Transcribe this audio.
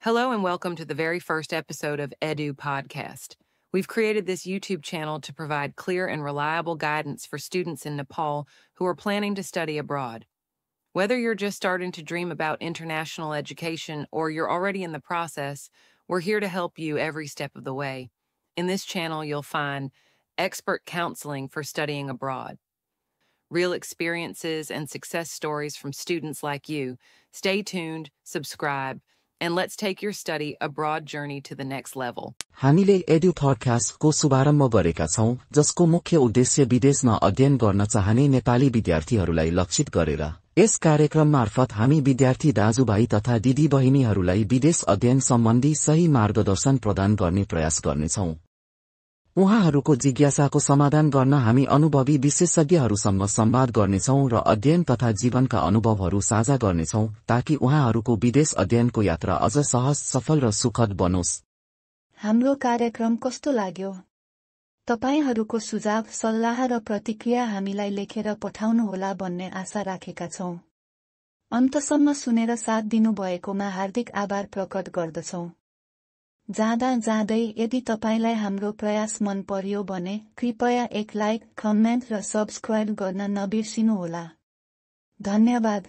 Hello and welcome to the very first episode of Edu Podcast. We've created this YouTube channel to provide clear and reliable guidance for students in Nepal who are planning to study abroad. Whether you're just starting to dream about international education or you're already in the process, we're here to help you every step of the way. In this channel, you'll find expert counseling for studying abroad, real experiences and success stories from students like you. Stay tuned, subscribe, and let's take your study abroad journey to the next level. हामीले एडु पडकास्टको शुभारम्भ गरेका छौं, जसको मुख्य उद्देश्य विदेशमा अध्ययन गर्न चाहने नेपाली विद्यार्थीहरूलाई लक्षित गरेर। यस कार्यक्रम मार्फत हामी विद्यार्थी दाजुभाइ तथा दिदीबहिनीहरूलाई विदेश अध्ययन सम्बन्धी सही मार्गदर्शन प्रदान गर्ने प्रयास गर्नेछौं। उहाँहरूको जिज्ञासाको समाधान गर्न हामी अनुभवी विशेषज्ञहरूसँग संवाद गर्नेछौं र अध्ययन तथा जीवनका अनुभवहरू साझा गर्नेछौं ताकि उहाँहरूको विदेश अध्ययनको यात्रा अझ सहज, सफल र सुखद बनोस्। हाम्रो कार्यक्रम कस्तो लाग्यो? तपाईहरूको सुझाव, सल्लाह र प्रतिक्रिया हामीलाई लेखेर पठाउनुहोला भन्ने आशा राखेका छौं। अन्तसम्म सुनेर साथ दिनुभएकोमा हार्दिक आभार प्रकट गर्दछौं। जाँदै यदि तपाईलाई हाम्रो प्रयास मन पर्यो भने कृपया एक लाइक, कमेन्ट र सब्स्क्राइब गर्न नबिर्सिनुहोला। धन्यवाद।